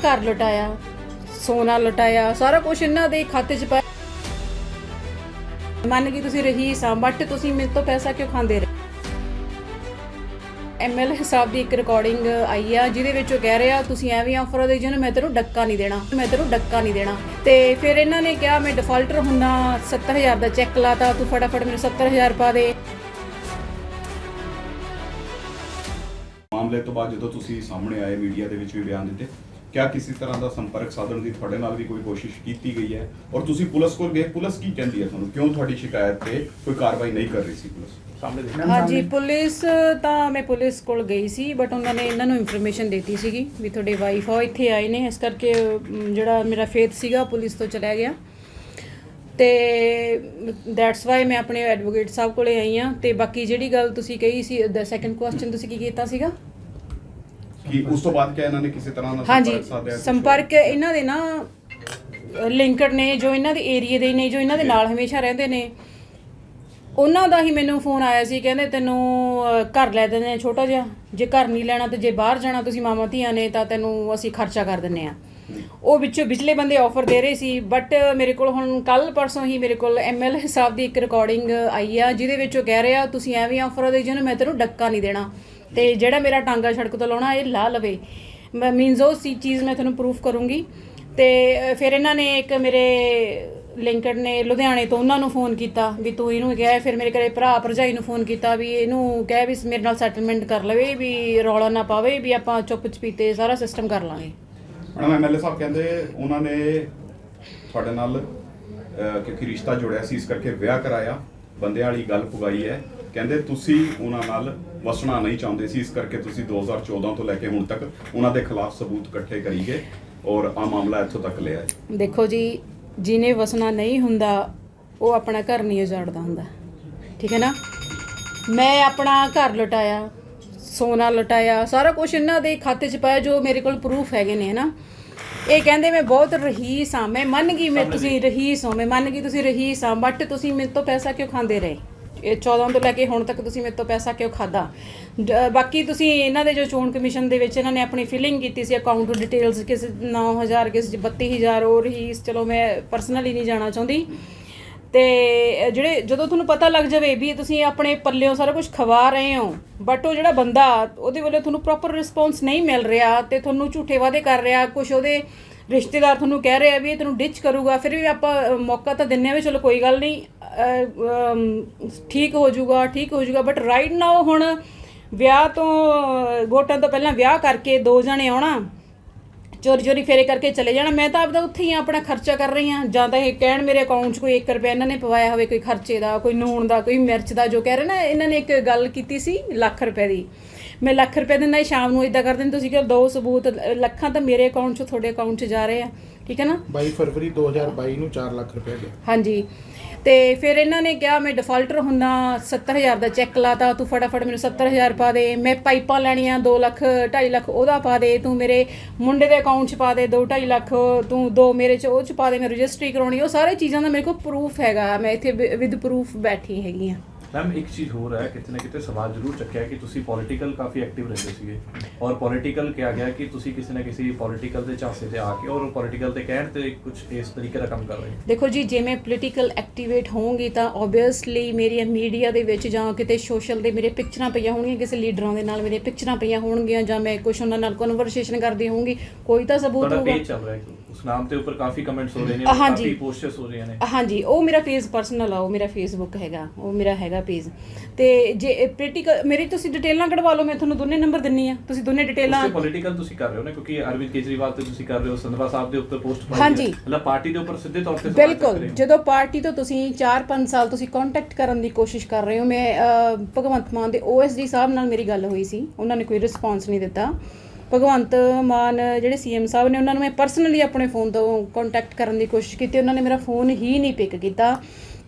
घर लुटाया, सोना लुटाया, सारा कुछ इन्हां दे खाते च पाया। मन गई तुसीं रहीस आ, बट तुसीं मेरे तो पैसा क्यों खांदे रहे। MLA ਸਾਹਿਬ ਦੀ ਇੱਕ ਰਿਕਾਰਡਿੰਗ ਆਈ ਆ ਜਿਹਦੇ ਵਿੱਚ ਉਹ ਕਹਿ ਰਿਹਾ ਤੁਸੀਂ ਐਵੇਂ ਆਫਰ ਦੇ ਜਿਹਨੂੰ ਮੈਂ ਤੈਨੂੰ ਡੱਕਾ ਨਹੀਂ ਦੇਣਾ, ਤੇ ਫਿਰ ਇਹਨਾਂ ਨੇ ਕਿਹਾ ਮੈਂ ਡਿਫਾਲਟਰ ਹੁੰਦਾ, 70,000 ਦਾ ਚੈੱਕ ਲਾਤਾ, ਤੂੰ ਫਟਾਫਟ ਮੈਨੂੰ 70,000 ਪਾ ਦੇ। ਮਾਮਲੇ ਤੋਂ ਬਾਅਦ ਜਦੋਂ ਤੁਸੀਂ ਸਾਹਮਣੇ ਆਏ, ਮੀਡੀਆ ਦੇ ਵਿੱਚ ਵੀ ਬਿਆਨ ਦਿੱਤੇ, क्या किसी तरह का संपर्क साधन की ਤੁਹਾਡੇ ਨਾਲ भी कोई कोशिश की गई है और ਤੁਸੀਂ ਪੁਲਿਸ ਕੋਲ ਗਏ, ਪੁਲਿਸ ਕੀ ਕਹਿੰਦੀ ਹੈ ਤੁਹਾਨੂੰ, ਕਿਉਂ ਤੁਹਾਡੀ ਸ਼ਿਕਾਇਤ ਤੇ ਕੋਈ ਕਾਰਵਾਈ ਨਹੀਂ ਕਰ ਰਹੀ ਸੀ ਪੁਲਿਸ ਸਾਹਮਣੇ? ਹਾਂਜੀ, ਪੁਲਿਸ ਤਾਂ ਮੈਂ ਪੁਲਿਸ ਕੋਲ ਗਈ ਸੀ, ਬਟ ਉਹਨਾਂ ਨੇ ਇਹਨਾਂ ਨੂੰ ਇਨਫੋਰਮੇਸ਼ਨ ਦਿੱਤੀ ਸੀਗੀ ਵੀ ਤੁਹਾਡੇ ਵਾਈਫ ਆ ਇੱਥੇ ਆਏ ਨੇ, ਇਸ ਕਰਕੇ ਜਿਹੜਾ ਮੇਰਾ ਫੇਥ ਸੀਗਾ ਪੁਲਿਸ ਤੋਂ ਚਲਾ ਗਿਆ ਤੇ ਦੈਟਸ ਵਾਈ ਮੈਂ ਆਪਣੇ ਐਡਵੋਕੇਟ ਸਾਹਿਬ ਕੋਲੇ ਆਈ ਹਾਂ। ਤੇ ਬਾਕੀ ਜਿਹੜੀ ਗੱਲ ਤੁਸੀਂ ਕਹੀ ਸੀ, ਦ ਸੈਕੰਡ ਕੁਐਸਚਨ ਤੁਸੀਂ ਕੀ ਕੀਤਾ ਸੀਗਾ ਕਿ ਉਸ ਤੋਂ ਬਾਅਦ ਕਿਆ ਇਹਨਾਂ ਨੇ ਕਿਸੇ ਤਰ੍ਹਾਂ ਦਾ ਸੰਪਰਕ ਸਾਧਿਆ? ਸੰਪਰਕ ਇਹਨਾਂ ਦੇ ਨਾ ਲਿੰਕਡ ਨੇ, ਜੋ ਇਹਨਾਂ ਦੇ ਏਰੀਏ ਦੇ ਨੇ, ਜੋ ਇਹਨਾਂ ਦੇ ਨਾਲ ਹਮੇਸ਼ਾ ਰਹਿੰਦੇ ਨੇ, ਉਹਨਾਂ ਦਾ ਹੀ ਮੈਨੂੰ ਫੋਨ ਆਇਆ ਸੀ, ਕਹਿੰਦੇ ਤੈਨੂੰ ਘਰ ਲੈ ਦਿੰਦੇ ਆ ਛੋਟਾ ਜਿਹਾ, ਜੇ ਘਰ ਨਹੀਂ ਲੈਣਾ ਤੇ ਜੇ ਬਾਹਰ ਜਾਣਾ ਤੁਸੀਂ ਮਾਵਾਂ ਧੀਆਂ ਨੇ ਤਾਂ ਤੈਨੂੰ ਅਸੀਂ ਖਰਚਾ ਕਰ ਦਿੰਦੇ ਆ। ਉਹ ਵਿੱਚੋਂ ਪਿਛਲੇ ਬੰਦੇ ਆਫਰ ਦੇ ਰਹੇ ਸੀ, ਬਟ ਮੇਰੇ ਕੋਲ ਹੁਣ ਕੱਲ ਪਰਸੋਂ ਹੀ ਮੇਰੇ ਕੋਲ MLA ਸਾਹਿਬ ਦੀ ਇੱਕ ਰਿਕਾਰਡਿੰਗ ਆਈ ਆ ਜਿਹਦੇ ਵਿੱਚ ਉਹ ਕਹਿ ਰਿਹਾ ਤੁਸੀਂ ਐਵੇਂ ਆਫਰ ਦੇ ਜਿਹਨੂੰ ਮੈਂ ਤੈਨੂੰ ਡੱਕਾ ਨਹੀਂ ਦੇਣਾ, ਤੇ ਜਿਹੜਾ ਮੇਰਾ ਟਾਂਗਾ ਸੜਕ ਤੋਂ ਲਾਉਣਾ ਇਹ ਲਾ ਲਵੇ। ਮੀਨਸ ਉਹ ਚੀਜ਼ ਮੈਂ ਤੁਹਾਨੂੰ ਪ੍ਰੂਫ ਕਰੂੰਗੀ। ਤੇ ਫਿਰ ਇਹਨਾਂ ਨੇ ਇੱਕ ਮੇਰੇ ਲਿੰਕਡ ਨੇ ਲੁਧਿਆਣੇ ਤੋਂ, ਉਹਨਾਂ ਨੂੰ ਫੋਨ ਕੀਤਾ ਵੀ ਤੂੰ ਇਹਨੂੰ ਕਿਹਾ, ਫਿਰ ਮੇਰੇ ਘਰੇ ਭਰਾ ਭਰਜਾਈ ਨੂੰ ਫੋਨ ਕੀਤਾ ਵੀ ਇਹਨੂੰ ਕਹਿ ਵੀ ਮੇਰੇ ਨਾਲ ਸੈਟਲਮੈਂਟ ਕਰ ਲਵੇ, ਵੀ ਰੌਲਾ ਨਾ ਪਾਵੇ, ਵੀ ਆਪਾਂ ਚੁੱਪ ਚਪੀਤੇ ਸਾਰਾ ਸਿਸਟਮ ਕਰ ਲਾਂਗੇ। ਮੈਡਮ MLA ਸਾਹਿਬ ਕਹਿੰਦੇ ਉਹਨਾਂ ਨੇ ਤੁਹਾਡੇ ਨਾਲ ਕਿਉਂਕਿ ਰਿਸ਼ਤਾ ਜੋੜਿਆ ਸੀ, ਇਸ ਕਰਕੇ ਵਿਆਹ ਕਰਾਇਆ, ਬੰਦਿਆਂ ਵਾਲੀ ਗੱਲ ਪੁਗਾਈ ਹੈ। ਕਹਿੰਦੇ ਤੁਸੀਂ ਉਹਨਾਂ ਨਾਲ ਵਸਣਾ ਨਹੀਂ ਚਾਹੁੰਦੇ ਸੀ, ਇਸ ਕਰਕੇ ਤੁਸੀਂ 2014 ਤੋਂ ਲੈ ਕੇ ਹੁਣ ਤੱਕ ਉਹਨਾਂ ਦੇ ਖਿਲਾਫ ਸਬੂਤ ਇਕੱਠੇ ਕਰੀ ਗਏ ਔਰ ਆ ਮਾਮਲਾ ਇੱਥੋਂ ਤੱਕ ਲਿਆ ਹੈ। ਦੇਖੋ ਜੀ, ਜਿਹਨੇ ਵਸਣਾ ਨਹੀਂ ਹੁੰਦਾ ਉਹ ਆਪਣਾ ਘਰ ਨਹੀਂ ਉਜਾੜਦਾ ਹੁੰਦਾ, ਠੀਕ ਹੈ ਨਾ। ਮੈਂ ਆਪਣਾ ਘਰ ਲੁਟਾਇਆ, ਸੋਨਾ ਲੁਟਾਇਆ, ਸਾਰਾ ਕੁਝ ਇਹਨਾਂ ਦੇ ਖਾਤੇ 'ਚ ਪਾਇਆ, ਜੋ ਮੇਰੇ ਕੋਲ ਪ੍ਰੂਫ ਹੈਗੇ ਨੇ, ਹੈ ਨਾ। ਇਹ ਕਹਿੰਦੇ ਮੈਂ ਬਹੁਤ ਰਹੀਸ ਹਾਂ, ਮੈਂ ਮੰਨ ਗਈ ਤੁਸੀਂ ਰਹੀਸ ਹੋ, ਮੈਂ ਮੰਨ ਗਈ ਤੁਸੀਂ ਰਹੀਸ ਹਾਂ, ਬਟ ਤੁਸੀਂ ਮੇਰੇ ਤੋਂ ਪੈਸਾ ਕਿਉਂ ਖਾਂਦੇ ਰਹੇ। ਇਹ 14 ਤੋਂ ਲੈ ਕੇ ਹੁਣ ਤੱਕ ਤੁਸੀਂ ਮੇਰੇ ਤੋਂ ਪੈਸਾ ਕਿਉਂ ਖਾਦਾ। ਬਾਕੀ ਤੁਸੀਂ ਇਹਨਾਂ ਦੇ ਜੋ ਚੋਣ ਕਮਿਸ਼ਨ ਦੇ ਵਿੱਚ ਇਹਨਾਂ ਨੇ ਆਪਣੀ ਫਿਲਿੰਗ ਕੀਤੀ ਸੀ ਅਕਾਊਂਟ ਡਿਟੇਲਸ, ਕਿਸੇ 9,000 ਕਿਸੇ 'ਚ 32,000 ਹੋ ਰਹੀ, ਚਲੋ ਮੈਂ ਪਰਸਨਲੀ ਨਹੀਂ ਜਾਣਾ ਚਾਹੁੰਦੀ। ਤੇ ਜਿਹੜੇ ਜਦੋਂ ਤੁਹਾਨੂੰ ਪਤਾ ਲੱਗ ਜਾਵੇ ਵੀ ਤੁਸੀਂ ਆਪਣੇ ਪੱਲਿਓਂ ਸਾਰਾ ਕੁਝ ਖਵਾ ਰਹੇ ਹੋ, ਬਟ ਉਹ ਜਿਹੜਾ ਬੰਦਾ ਉਹਦੇ ਵੱਲੋਂ ਤੁਹਾਨੂੰ ਪ੍ਰੋਪਰ ਰਿਸਪੌਂਸ ਨਹੀਂ ਮਿਲ ਰਿਹਾ ਤੇ ਤੁਹਾਨੂੰ ਝੂਠੇ ਵਾਅਦੇ ਕਰ ਰਿਹਾ, ਕੁਝ ਉਹਦੇ ਰਿਸ਼ਤੇਦਾਰ ਤੁਹਾਨੂੰ ਕਹਿ ਰਹੇ ਆ ਵੀ ਇਹ ਤੈਨੂੰ ਡਿਚ ਕਰੂਗਾ, ਫਿਰ ਵੀ ਆਪਾਂ ਮੌਕਾ ਤਾਂ ਦਿੰਦੇ ਆ ਵੀ ਚਲੋ ਕੋਈ ਗੱਲ ਨਹੀਂ, ਠੀਕ ਹੋ ਜਾਊਗਾ, ਬਟ ਰਾਈਟ ਨਾਓ ਹੁਣ ਵਿਆਹ ਤੋਂ ਵੋਟਾਂ ਤੋਂ ਪਹਿਲਾਂ ਵਿਆਹ ਕਰਕੇ 2 ਜਣੇ ਆਉਣਾ, ਚੋਰੀ ਫੇਰੇ ਕਰਕੇ ਚਲੇ ਜਾਣਾ। ਮੈਂ ਤਾਂ ਆਪਦਾ ਉੱਥੇ ਹੀ ਆਪਣਾ ਖਰਚਾ ਕਰ ਰਹੀ ਹਾਂ, ਜਾਂ ਤਾਂ ਇਹ ਕਹਿਣ ਮੇਰੇ ਅਕਾਊਂਟ 'ਚ ਕੋਈ 1 ਰੁਪਇਆ ਇਹਨਾਂ ਨੇ ਪਵਾਇਆ ਹੋਵੇ, ਕੋਈ ਖਰਚੇ ਦਾ, ਕੋਈ ਨੂਣ ਦਾ, ਕੋਈ ਮਿਰਚ ਦਾ, ਜੋ ਕਹਿ ਰਹੇ ਨਾ। ਇਹਨਾਂ ਨੇ ਇੱਕ ਗੱਲ ਕੀਤੀ ਸੀ ਲੱਖ ਰੁਪਏ ਦੀ, ਮੈਂ ਲੱਖ ਰੁਪਏ ਦਿੰਦਾ, ਸ਼ਾਮ ਨੂੰ ਇੱਦਾਂ ਕਰ ਦਿੰਦੇ, ਤੁਸੀਂ ਕਿਹਾ ਦੋ ਸਬੂਤ, ਲੱਖਾਂ ਤਾਂ ਮੇਰੇ ਅਕਾਊਂਟ 'ਚ ਤੁਹਾਡੇ ਅਕਾਊਂਟ 'ਚ ਜਾ ਰਹੇ ਆ, ਠੀਕ ਹੈ ਨਾ। 22 ਫਰਵਰੀ 2022 ਨੂੰ 4 ਲੱਖ ਰੁਪਏ ਦੇ। ਹਾਂਜੀ, ਤੇ ਫਿਰ ਇਹਨਾਂ ਨੇ ਕਿਹਾ ਮੈਂ ਡਿਫਾਲਟਰ ਹੁੰਦਾ, 70,000 ਦਾ ਚੈੱਕ ਲਾਤਾ, ਤੂੰ ਫਟਾਫਟ ਮੈਨੂੰ 70,000 ਪਾ ਦੇ। ਮੈਂ ਪਾਈਪਾਂ ਲੈਣੀਆਂ 2 ਲੱਖ 2.5 ਲੱਖ ਉਹਦਾ ਪਾ ਦੇ, ਤੂੰ ਮੇਰੇ ਮੁੰਡੇ ਦੇ ਅਕਾਊਂਟ 'ਚ ਪਾ ਦੇ 2.5 ਲੱਖ, ਤੂੰ 2 ਮੇਰੇ 'ਚ ਉਹ 'ਚ ਪਾ ਦੇ, ਮੈਂ ਰਜਿਸਟਰੀ ਕਰਾਉਣੀ। ਉਹ ਸਾਰੇ ਚੀਜ਼ਾਂ ਦਾ ਮੇਰੇ ਕੋਲ ਪ੍ਰੂਫ ਹੈਗਾ, ਮੈਂ ਇੱਥੇ ਵਿਦ ਪ੍ਰੂਫ ਬੈਠੀ ਹੈਗੀ ਹਾਂ। मैम एक चीज़ हो रहा है, कितने ना कितने सवाल जरूर चुक्या है कि तुसी पॉलिटिकल काफ़ी एक्टिव रहते सीगे और पॉलिटिकल क्या गया कि तुसी किसी ना किसी पॉलिटिकल के झांसे से आके और पॉलिटिकल के कहण ते कुछ इस तरीके का काम कर रहे हैं। देखो जी, जे मैं पोलिटिकल एक्टिवेट होऊंगी तो ओबवियसली मेरी मीडिया ਦੇ ਵਿੱਚ ਜਾਂ ਕਿਤੇ ਸੋਸ਼ਲ ਦੇ ਮੇਰੇ ਪਿਕਚਰਾਂ ਪਈਆਂ ਹੋਣਗੀਆਂ, ਕਿਸੇ ਲੀਡਰਾਂ ਦੇ ਨਾਲ ਮੇਰੇ ਪਿਕਚਰਾਂ ਪਈਆਂ ਹੋਣਗੀਆਂ, ਜਾਂ ਮੈਂ ਕੁਝ ਉਹਨਾਂ ਨਾਲ ਕਨਵਰਸੇਸ਼ਨ ਕਰਦੀ ਹੋਊਂਗੀ, ਕੋਈ ਤਾਂ ਸਬੂਤ ਹੋਊਗਾ। पेज चल रहा है, उस नाम के ऊपर काफ़ी कमेंट्स हो रहे हैं, काफ़ी पोस्टर्स हो रहे हैं। हाँ जी, वो मेरा पेज पर्सनल आ, वो मेरा फेसबुक हैगा, वो मेरा हैगा पेज। ਤੇ ਜੇ ਪੋਲੀਟੀਕਲ ਮੇਰੀ ਤੁਸੀਂ ਡਿਟੇਲਾਂ ਕਢਵਾ ਲਓ, ਮੈਂ ਤੁਹਾਨੂੰ ਦੋਨੇ ਨੰਬਰ ਦਿੰਨੀ ਆ, ਤੁਸੀਂ ਦੋਨੇ ਡਿਟੇਲਾਂ। ਉਸ ਤੇ ਪੋਲੀਟੀਕਲ ਤੁਸੀਂ ਕਰ ਰਹੇ ਹੋ ਨਾ, ਕਿਉਂਕਿ ਅਰਵਿੰਦ ਕੇਜਰੀਵਾਲ ਤੇ ਤੁਸੀਂ ਕਰ ਰਹੇ ਹੋ, ਸੰਧਵਾ ਸਾਹਿਬ ਦੇ ਉੱਤੇ ਪੋਸਟ ਪਾਈ ਹੈ, ਹਾਂਜੀ, ਮਤਲਬ ਪਾਰਟੀ ਦੇ ਉੱਪਰ ਸਿੱਧੇ ਤੌਰ ਤੇ ਬਿਲਕੁਲ। ਜਦੋਂ ਪਾਰਟੀ ਤੋਂ ਤੁਸੀਂ 4-5 ਸਾਲ ਤੁਸੀਂ ਕੰਟੈਕਟ ਕਰਨ ਦੀ ਕੋਸ਼ਿਸ਼ ਕਰ ਰਹੇ ਹੋ, ਮੈਂ ਭਗਵੰਤ ਮਾਨ ਦੇ OSD ਸਾਹਿਬ ਨਾਲ ਮੇਰੀ ਗੱਲ ਹੋਈ ਸੀ, ਉਹਨਾਂ ਨੇ ਕੋਈ ਰਿਸਪੌਂਸ ਨਹੀਂ ਦਿੱਤਾ। ਭਗਵੰਤ ਮਾਨ ਜਿਹੜੇ CM ਸਾਹਿਬ ਨੇ, ਉਹਨਾਂ ਨੂੰ ਮੈਂ ਪਰਸਨਲੀ ਆਪਣੇ ਫੋਨ ਤੋਂ ਕੰਟੈਕਟ ਕਰਨ ਦੀ ਕੋਸ਼ਿਸ਼ ਕੀਤੀ, ਉਹਨਾਂ ਨੇ ਮੇਰਾ ਫੋਨ ਹੀ ਨਹੀਂ ਪਿਕ ਕੀਤਾ।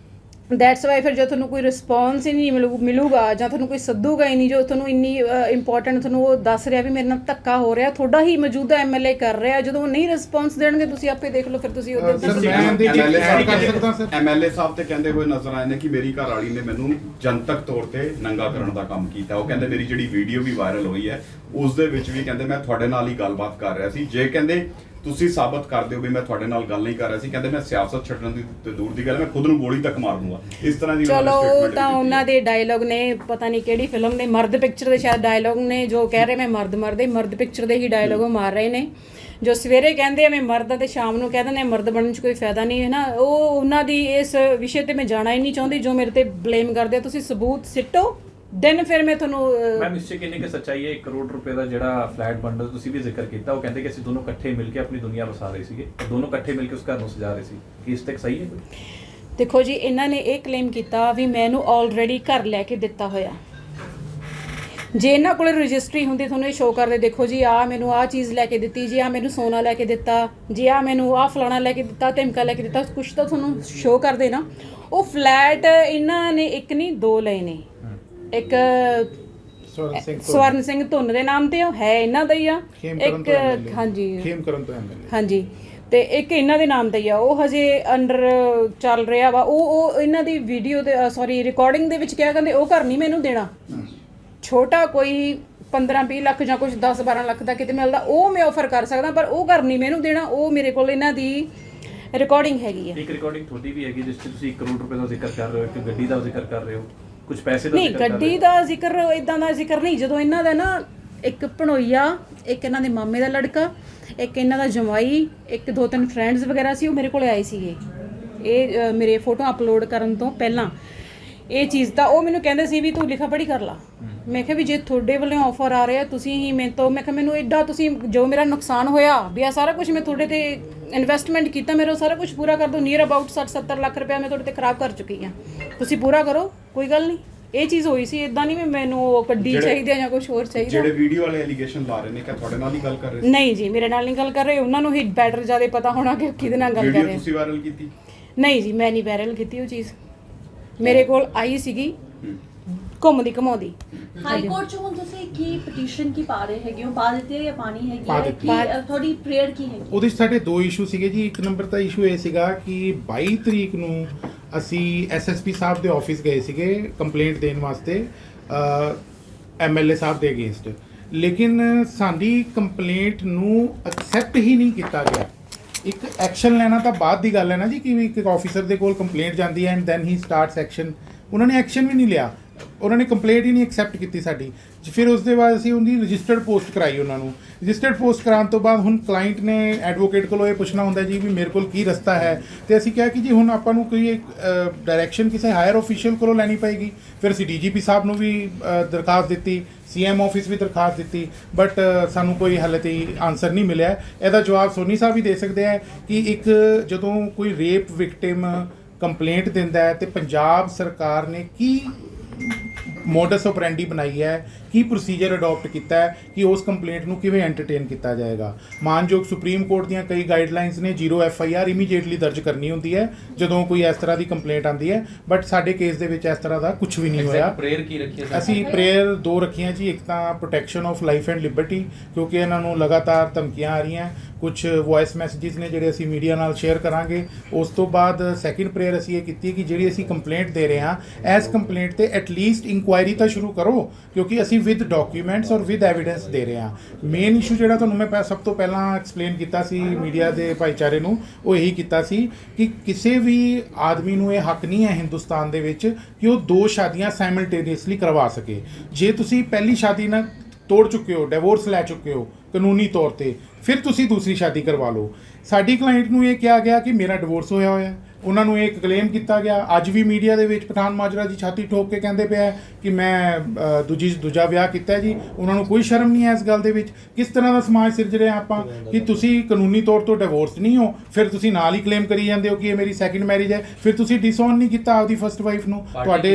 ਦੈਟਸ ਵਾਈ ਫਿਰ ਜੇ ਤੁਹਾਨੂੰ ਕੋਈ ਰਿਸਪੌਂਸ ਹੀ ਨਹੀਂ ਮਿਲੂਗਾ ਜਾਂ ਤੁਹਾਨੂੰ ਕੋਈ ਸੱਦੂਗਾ ਹੀ ਨਹੀਂ, ਜੋ ਤੁਹਾਨੂੰ ਇੰਨੀ ਇੰਪੋਰਟੈਂਟ ਤੁਹਾਨੂੰ ਉਹ ਦੱਸ ਰਿਹਾ ਵੀ ਮੇਰੇ ਨਾਲ ਧੱਕਾ ਹੋ ਰਿਹਾ, ਤੁਹਾਡਾ ਹੀ ਮੌਜੂਦਾ ਐਮਐਲਏ ਕਰ ਰਿਹਾ, ਜਦੋਂ ਉਹ ਨਹੀਂ ਰਿਸਪੌਂਸ ਦੇਣਗੇ ਤੁਸੀਂ ਆਪੇ ਦੇਖ ਲਓ, ਫਿਰ ਤੁਸੀਂ ਉਹਦੇ ਸਰ, ਮੈਂ ਇਹਦੇ ਚ add ਕਰ ਸਕਦਾ ਸਰ? ਐਮਐਲਏ ਸਾਹਿਬ ਤੇ ਕਹਿੰਦੇ ਹੋਏ ਨਜ਼ਰ ਆਏ ਨੇ ਕਿ ਮੇਰੀ ਘਰ ਵਾਲੀ ਨੇ ਮੈਨੂੰ ਜਨਤਕ ਤੌਰ ਤੇ ਨੰਗਾ ਕਰਨ ਦਾ ਕੰਮ ਕੀਤਾ। ਉਹ ਕਹਿੰਦੇ ਮੇਰੀ ਜਿਹੜੀ ਵੀਡੀਓ ਵੀ ਵਾਇਰਲ ਹੋਈ ਹੈ ਉਸ ਦੇ ਵਿੱਚ ਵੀ ਕਹਿੰਦੇ ਮੈਂ ਤੁਹਾਡੇ ਨਾਲ ਹੀ ਗੱਲਬਾਤ ਕਰ ਰਿਹਾ ਸੀ, ਜੇ ਕਹਿੰਦੇ ਤੁਸੀਂ ਸਾਬਤ ਕਰ ਦਿਓ ਵੀ ਮੈਂ ਤੁਹਾਡੇ ਨਾਲ ਗੱਲ ਨਹੀਂ ਕਰ ਰਿਹਾ ਸੀ, ਕਹਿੰਦੇ ਮੈਂ ਸਿਆਸਤ ਛੱਡਣ ਦੀ ਤੇ ਦੂਰ ਦੀ ਗੱਲ, ਮੈਂ ਖੁਦ ਨੂੰ ਗੋਲੀ ਤੱਕ ਮਾਰ ਦੂੰਗਾ। ਇਸ ਤਰ੍ਹਾਂ ਦੀ ਚਲੋ ਉਹ ਤਾਂ ਉਹਨਾਂ ਦੇ ਡਾਇਲੌਗ ਨੇ, ਪਤਾ ਨਹੀਂ ਕਿਹੜੀ ਫਿਲਮ ਦੇ, ਮਰਦ ਪਿਕਚਰ ਦੇ ਸ਼ਾਇਦ ਡਾਇਲੌਗ ਨੇ, ਜੋ ਕਹਿ ਰਹੇ ਮੈਂ ਮਰਦ ਪਿਕਚਰ ਦੇ ਹੀ ਡਾਇਲੌਗ ਮਾਰ ਰਹੇ ਨੇ, ਜੋ ਸਵੇਰੇ ਕਹਿੰਦੇ ਆ ਮੈਂ ਮਰਦ ਤੇ ਸ਼ਾਮ ਨੂੰ ਕਹਿ ਦਿੰਦੇ ਮਰਦ ਬਣਨ 'ਚ ਕੋਈ ਫਾਇਦਾ ਨਹੀਂ ਹੈ ਨਾ। ਉਹ ਉਹਨਾਂ ਦੀ ਇਸ ਵਿਸ਼ੇ ਤੇ ਮੈਂ ਜਾਣਾ ਹੀ ਨਹੀਂ ਚਾਹੁੰਦੀ, ਜੋ ਮੇਰੇ ਤੇ ਬਲੇਮ ਕਰਦੇ ਆ, ਤੁਸੀਂ ਸਬੂਤ ਸਿੱਟੋ, ਦਿਨ ਫਿਰ ਮੈਂ ਤੁਹਾਨੂੰ ਮੈਮ ਇਸ 'ਚ ਕਿੰਨੀ ਕਿ ਸੱਚਾਈ ਹੈ? 1 ਕਰੋੜ ਰੁਪਏ ਦਾ ਜਿਹੜਾ ਫਲੈਟ ਬੰਡਲ ਤੁਸੀਂ ਵੀ ਜ਼ਿਕਰ ਕੀਤਾ, ਉਹ ਕਹਿੰਦੇ ਕਿ ਅਸੀਂ ਦੋਨੋਂ ਇਕੱਠੇ ਮਿਲ ਕੇ ਆਪਣੀ ਦੁਨੀਆ ਵਸਾ ਰਹੇ ਸੀਗੇ, ਦੋਨੋਂ ਇਕੱਠੇ ਮਿਲ ਕੇ ਉਸ ਘਰ ਨੂੰ ਸਜਾ ਰਹੇ ਸੀ, ਕੀ ਇਸ ਤੱਕ ਸਹੀ ਹੈ ਕੋਈ? ਦੇਖੋ ਜੀ, ਇਹਨਾਂ ਨੇ ਇਹ ਕਲੇਮ ਕੀਤਾ ਵੀ ਮੈਨੂੰ ਆਲਰੇਡੀ ਘਰ ਲੈ ਕੇ ਦਿੱਤਾ ਹੋਇਆ। ਜੇ ਇਹਨਾਂ ਕੋਲ ਰਜਿਸਟਰੀ ਹੁੰਦੀ ਤੁਹਾਨੂੰ ਇਹ ਸ਼ੋਅ ਕਰਦੇ, ਦੇਖੋ ਜੀ ਆ ਮੈਨੂੰ ਆਹ ਚੀਜ਼ ਲੈ ਕੇ ਦਿੱਤੀ ਜੀ, ਆ ਮੈਨੂੰ ਸੋਨਾ ਲੈ ਕੇ ਦਿੱਤਾ ਜੀ, ਆ ਮੈਨੂੰ ਆਹ ਫਲਾਣਾ ਲੈ ਕੇ ਦਿੱਤਾ, ਧਮਕਾ ਲੈ ਕੇ ਦਿੱਤਾ, ਕੁਛ ਤਾਂ ਤੁਹਾਨੂੰ ਸ਼ੋਅ ਕਰਦੇ ਨਾ। ਉਹ ਫਲੈਟ ਇਹਨਾਂ ਨੇ ਇੱਕ ਨਹੀਂ 2 ਲਏ ਨੇ, ਇੱਕ ਸਵਰਨ ਸਿੰਘ ਧੁੰਨ ਦੇ ਨਾਮ ਤੇ ਉਹ ਹੈ ਇਹਨਾਂ ਦਾ ਹੀ ਆ, ਇੱਕ ਹਾਂਜੀ ਖੇਮਕਰਨ ਤੋਂ ਐਮਐਲਏ ਹਾਂਜੀ, ਤੇ ਇੱਕ ਇਹਨਾਂ ਦੇ ਨਾਮ ਤੇ ਹੀ ਆ, ਉਹ ਹਜੇ ਅੰਡਰ ਚੱਲ ਰਿਹਾ ਵਾ। ਉਹ ਇਹਨਾਂ ਦੀ ਵੀਡੀਓ ਦੇ ਸੌਰੀ ਰਿਕਾਰਡਿੰਗ ਦੇ ਵਿੱਚ ਕਿਹਾ ਕਹਿੰਦੇ ਉਹ ਘਰ ਨਹੀਂ ਮੈਨੂੰ ਦੇਣਾ, ਛੋਟਾ ਕੋਈ 15-20 ਲੱਖ ਜਾਂ ਕੁਝ 10-12 ਲੱਖ ਦਾ ਕਿਤੇ ਮਿਲਦਾ ਉਹ ਮੈਂ ਆਫਰ ਕਰ ਸਕਦਾ, ਪਰ ਉਹ ਘਰ ਨਹੀਂ ਮੈਨੂੰ ਦੇਣਾ। ਉਹ ਮੇਰੇ ਕੋਲ ਇਹਨਾਂ ਦੀ ਰਿਕਾਰਡਿੰਗ ਹੈਗੀ ਆ। ਇੱਕ ਰਿਕਾਰਡਿੰਗ ਤੁਹਾਡੀ ਵੀ ਹੈਗੀ ਜਿਸ 'ਚ ਤੁਸੀਂ 1 ਕਰੋੜ ਰੁਪਏ ਦਾ ਜ਼ਿਕਰ ਕਰ ਰਹੇ ਹੋ, ਇੱਕ ਗੱਡੀ ਦਾ ਜ਼ਿਕਰ ਕਰ ਰਹੇ ਹੋ, ਕੁਝ ਪੈਸੇ ਦਾ ਨਹੀਂ, ਜ਼ਿਕਰ ਕਰ ਰਹੇ ਹੋ। ਗੱਡੀ ਦਾ ਜ਼ਿਕਰ ਇਦਾਂ ਦਾ ਜ਼ਿਕਰ ਨਹੀਂ। ਜਦੋਂ ਇਹਨਾਂ ਦਾ ਨਾ ਇੱਕ ਭਣੋਈਆ, ਇੱਕ ਇਹਨਾਂ ਦੇ ਮਾਮੇ ਦਾ ਲੜਕਾ, ਇੱਕ ਇਹਨਾਂ ਦਾ ਜਮਾਈ, ਇੱਕ 2-3 ਫਰੈਂਡਸ ਵਗੈਰਾ ਸੀ, ਉਹ ਮੇਰੇ ਕੋਲ ਆਏ ਸੀਗੇ ਇਹ ਮੇਰੇ ਫੋਟੋ ਅਪਲੋਡ ਕਰਨ ਤੋਂ ਪਹਿਲਾਂ। ਇਹ ਚੀਜ਼ ਤਾਂ ਉਹ ਮੈਨੂੰ ਕਹਿੰਦੇ ਸੀ ਵੀ ਤੂੰ ਲਿਖਾ ਪੜ੍ਹੀ ਕਰ ਲਾ। ਮੈਂ ਕਿਹਾ ਵੀ ਜੇ ਤੁਹਾਡੇ ਵੱਲੋਂ ਆਫਰ ਆ ਰਿਹਾ ਤੁਸੀਂ ਹੀ ਮੈਂ ਕਿਹਾ ਮੈਨੂੰ ਐਡਾ ਤੁਸੀਂ ਜੋ ਮੇਰਾ ਨੁਕਸਾਨ ਹੋਇਆ ਵੀ ਆ ਸਾਰਾ ਕੁਝ ਮੈਂ ਤੁਹਾਡੇ ਤੇ ਇਨਵੈਸਟਮੈਂਟ ਕੀਤਾ, ਮੇਰਾ ਸਾਰਾ ਕੁਝ ਪੂਰਾ ਕਰ ਦਿਓ। ਨੀਅਰ ਅਬਾਊਟ 60-70 ਲੱਖ ਰੁਪਇਆ ਮੈਂ ਤੁਹਾਡੇ ਤੇ ਖਰਾਬ ਕਰ ਚੁੱਕੀ ਹਾਂ, ਤੁਸੀਂ ਪੂਰਾ ਕਰੋ, ਕੋਈ ਗੱਲ ਨਹੀਂ। ਇਹ ਚੀਜ਼ ਹੋਈ ਸੀ, ਇਦਾਂ ਨਹੀਂ ਵੀ ਮੈਨੂੰ ਗੱਡੀ ਚਾਹੀਦੀ ਜਾਂ ਕੁਝ ਹੋਰ ਚਾਹੀਦਾ। ਜਿਹੜੇ ਵੀਡੀਓ ਵਾਲੇ ਐਲੀਗੇਸ਼ਨ ਲਾ ਰਹੇ ਨੇ ਕਿ ਤੁਹਾਡੇ ਨਾਲ ਹੀ ਗੱਲ ਕਰ ਰਹੇ ਸੀ? ਨਹੀਂ ਜੀ, ਮੇਰੇ ਨਾਲ ਨਹੀਂ ਗੱਲ ਕਰ ਰਹੇ, ਉਹਨਾਂ ਨੂੰ ਹੀ ਬੈਟਰ ਜ਼ਿਆਦਾ ਪਤਾ ਹੋਣਾ ਕਿ ਕਿਹਦੇ ਨਾਲ ਗੱਲ ਕਰ ਰਹੇ। ਵੀਡੀਓ ਤੁਸੀਂ ਵਾਇਰਲ ਕੀਤੀ? ਨਹੀਂ ਜੀ, ਮੈਂ ਨਹੀਂ ਵਾਇਰਲ ਕੀਤੀ ਉਹ ਚੀਜ਼, ਮੇਰੇ ਕੋਲ ਆਈ ਸੀਗੀ ਘੁੰਮਦੀ ਘਮਾਉਂਦੀ। ਹਾਈ ਕੋਰਟ ਚ ਹੁਣ ਤੁਸੀਂ ਕੀ ਪਟੀਸ਼ਨ ਕੀ ਪਾ ਰਹੇ ਹੈਗੇ ਹੋ? ਪਾ ਦਿੱਤੀ ਹੈ ਜਾਂ ਪਾਣੀ ਹੈਗੀ ਪਾ ਹੈ? ਦਿੱਤੀ। ਕੀ ਤੁਹਾਡੀ ਪ੍ਰੇਅਰ ਕੀ ਹੈਗੀ? ਉਹਦੇ 'ਚ ਸਾਡੇ 2 ਇਸ਼ੂ ਸੀਗੇ ਜੀ। ਇੱਕ ਨੰਬਰ ਦਾ ਇਸ਼ੂ ਇਹ ਸੀਗਾ ਕਿ 22 ਤਰੀਕ ਨੂੰ ਅਸੀਂ ਐਸਐਸਪੀ ਸਾਹਿਬ ਦੇ ਆਫਿਸ ਗਏ ਸੀਗੇ ਕੰਪਲੇਂਟ ਦੇਣ ਵਾਸਤੇ ਐਮਐਲਏ ਸਾਹਿਬ ਦੇ ਅਗੇਂਸਟ, ਲੇਕਿਨ ਸਾਡੀ ਕੰਪਲੇਂਟ ਨੂੰ ਐਕਸੈਪਟ ਹੀ ਨਹੀਂ ਕੀਤਾ ਗਿਆ। ਇੱਕ ਐਕਸ਼ਨ ਲੈਣਾ ਤਾਂ ਬਾਅਦ ਦੀ ਗੱਲ ਹੈ ਨਾ ਜੀ, ਕਿ ਇੱਕ ਆਫੀਸਰ ਦੇ ਕੋਲ ਕੰਪਲੇਂਟ ਜਾਂਦੀ ਹੈ ਐਂਡ ਦੈਨ ਹੀ ਸਟਾਰਟਸ ਐਕਸ਼ਨ। ਉਹਨਾਂ ਨੇ ਐਕਸ਼ਨ ਵੀ ਨਹੀਂ ਲਿਆ, ਉਹਨਾਂ ਨੇ ਕੰਪਲੇਂਟ ਹੀ ਨਹੀਂ ਐਕਸੈਪਟ ਕੀਤੀ ਸਾਡੀ। ਫਿਰ ਉਸ ਦੇ ਬਾਅਦ ਅਸੀਂ ਉਹਦੀ ਰਜਿਸਟਰਡ ਪੋਸਟ ਕਰਾਈ ਉਹਨਾਂ ਨੂੰ। ਰਜਿਸਟਰਡ ਪੋਸਟ ਕਰਾਉਣ ਤੋਂ ਬਾਅਦ ਹੁਣ ਕਲਾਇੰਟ ਨੇ ਐਡਵੋਕੇਟ ਕੋਲੋਂ ਇਹ ਪੁੱਛਣਾ ਹੁੰਦਾ ਜੀ ਵੀ ਮੇਰੇ ਕੋਲ ਕੀ ਰਸਤਾ ਹੈ, ਤੇ ਅਸੀਂ ਕਿਹਾ ਕਿ ਜੀ ਹੁਣ ਆਪਾਂ ਨੂੰ ਕੋਈ ਇੱਕ ਡਾਇਰੈਕਸ਼ਨ ਕਿਸੇ ਹਾਇਰ ਆਫੀਸ਼ੀਅਲ ਕੋਲੋਂ ਲੈਣੀ ਪਏਗੀ। ਫਿਰ ਅਸੀਂ ਡੀਜੀਪੀ ਸਾਹਿਬ ਨੂੰ ਵੀ ਦਰਖਾਸਤ ਦਿੱਤੀ, ਸੀਐਮ ਆਫਿਸ ਵੀ ਦਰਖਾਸਤ ਦਿੱਤੀ, ਬਟ ਸਾਨੂੰ ਕੋਈ ਹਾਲੇ ਤਾਈਂ ਆਨਸਰ ਨਹੀਂ ਮਿਲਿਆ। ਇਹਦਾ ਜਵਾਬ ਸੋਨੀ ਸਾਹਿਬ ਹੀ ਦੇ ਸਕਦੇ ਆ ਕਿ ਇੱਕ ਜਦੋਂ ਕੋਈ ਰੇਪ ਵਿਕਟਿਮ ਕੰਪਲੇਂਟ ਦਿੰਦਾ ਹੈ ਤੇ ਪੰਜਾਬ ਸਰਕਾਰ ਨੇ ਕੀ ਮੋਡਸ ਆਪਰੈਂਡੀ ਬਣਾਈ ਹੈ, ਕੀ ਪ੍ਰੋਸੀਜਰ ਅਡਾਪਟ ਕੀਤਾ ਹੈ ਕਿ ਉਸ ਕੰਪਲੇਂਟ ਨੂੰ ਕਿਵੇਂ ਐਂਟਰਟੇਨ ਕੀਤਾ ਜਾਏਗਾ। ਮਾਨਯੋਗ ਸੁਪਰੀਮ ਕੋਰਟ ਦੀਆਂ ਕਈ ਗਾਈਡਲਾਈਨਸ ਨੇ, 0 FIR ਇਮੀਡੀਏਟਲੀ ਦਰਜ ਕਰਨੀ ਹੁੰਦੀ ਹੈ ਜਦੋਂ ਕੋਈ ਇਸ ਤਰ੍ਹਾਂ ਦੀ ਕੰਪਲੇਂਟ ਆਉਂਦੀ ਹੈ, ਬਟ ਸਾਡੇ ਕੇਸ ਦੇ ਵਿੱਚ ਇਸ ਤਰ੍ਹਾਂ ਦਾ ਕੁਝ ਵੀ ਨਹੀਂ ਹੋਇਆ। ਪ੍ਰੇਅਰ ਕੀ ਰੱਖੀ ਹੈ? ਅਸੀਂ ਪ੍ਰੇਅਰ 2 ਰੱਖੀਆਂ ਜੀ। ਇੱਕ ਤਾਂ protection of life and Liberty, ਕਿਉਂਕਿ ਇਹਨਾਂ ਨੂੰ ਲਗਾਤਾਰ ਧਮਕੀਆਂ ਆ ਰਹੀਆਂ, ਕੁਝ ਵੌਇਸ ਮੈਸੇजेस ਨੇ ਜਿਹੜੇ ਅਸੀਂ ਮੀਡੀਆ ਨਾਲ ਸ਼ੇਅਰ ਕਰਾਂਗੇ। ਉਸ ਤੋਂ ਬਾਅਦ ਸੈਕਿੰਡ ਪ੍ਰੇਅਰ ਅਸੀਂ ਇਹ ਕੀਤੀ ਕਿ ਜਿਹੜੀ ਅਸੀਂ ਕੰਪਲੇਂਟ ਦੇ ਰਹੇ ਹਾਂ, ਐਸ ਕੰਪਲੇਂਟ ਤੇ ਐਟਲੀਸਟ ਇਨਕੁਆਇਰੀ ਤਾਂ ਸ਼ੁਰੂ ਕਰੋ, ਕਿਉਂਕਿ ਅਸੀਂ ਵਿਦ ਡਾਕੂਮੈਂਟਸ ਔਰ ਵਿਦ ਐਵੀਡੈਂਸ ਦੇ ਰਹੇ ਹਾਂ। ਮੇਨ ਇਸ਼ੂ ਜਿਹੜਾ ਤੁਹਾਨੂੰ ਮੈਂ ਸਭ ਤੋਂ ਪਹਿਲਾਂ ਐਕਸਪਲੇਨ ਕੀਤਾ ਸੀ ਮੀਡੀਆ ਦੇ ਭਾਈਚਾਰੇ ਨੂੰ, ਉਹ ਇਹੀ ਕੀਤਾ ਸੀ ਕਿ ਕਿਸੇ ਵੀ ਆਦਮੀ ਨੂੰ ਇਹ ਹੱਕ ਨਹੀਂ ਹੈ ਹਿੰਦੁਸਤਾਨ ਦੇ ਵਿੱਚ ਕਿ ਉਹ 2 ਸ਼ਾਦੀਆਂ ਸਾਈਮਲਟੇਨੀਅਸਲੀ ਕਰਵਾ ਸਕੇ। ਜੇ ਤੁਸੀਂ ਪਹਿਲੀ ਸ਼ਾਦੀ ਨਾਲ ਤੋੜ ਚੁੱਕੇ ਹੋ, ਡਿਵੋਰਸ ਲੈ ਚੁੱਕੇ ਹੋ ਕਾਨੂੰਨੀ ਤੌਰ ਤੇ, ਫਿਰ ਤੁਸੀਂ ਦੂਸਰੀ ਸ਼ਾਦੀ ਕਰਵਾ ਲਓ। ਸਾਡੀ ਕਲਾਇੰਟ ਨੂੰ ਇਹ ਕਿਹਾ ਗਿਆ ਕਿ ਮੇਰਾ ਡਿਵੋਰਸ ਹੋਇਆ ਹੋਇਆ, ਉਹਨਾਂ ਨੂੰ ਇਹ ਕਲੇਮ ਕੀਤਾ ਗਿਆ। ਅੱਜ ਵੀ ਮੀਡੀਆ ਦੇ ਵਿੱਚ ਪਠਾਨ ਮਾਜਰਾ ਜੀ ਛਾਤੀ ਠੋਕ ਕੇ ਕਹਿੰਦੇ ਪਿਆ ਕਿ ਮੈਂ ਦੂਜਾ ਵਿਆਹ ਕੀਤਾ ਜੀ। ਉਹਨਾਂ ਨੂੰ ਕੋਈ ਸ਼ਰਮ ਨਹੀਂ ਹੈ ਇਸ ਗੱਲ ਦੇ ਵਿੱਚ। ਕਿਸ ਤਰ੍ਹਾਂ ਦਾ ਸਮਾਜ ਸਿਰਜ ਰਹੇ ਆਪਾਂ ਕਿ ਤੁਸੀਂ ਕਾਨੂੰਨੀ ਤੌਰ ਤੋਂ ਡਿਵੋਰਸ ਨਹੀਂ ਹੋ, ਫਿਰ ਤੁਸੀਂ ਨਾਲ ਹੀ ਕਲੇਮ ਕਰੀ ਜਾਂਦੇ ਹੋ ਕਿ ਇਹ ਮੇਰੀ ਸੈਕਿੰਡ ਮੈਰਿਜ ਹੈ। ਫਿਰ ਤੁਸੀਂ ਡਿਸਓਨ ਨਹੀਂ ਕੀਤਾ ਆਪਦੀ ਫਸਟ ਵਾਈਫ ਨੂੰ। ਤੁਹਾਡੇ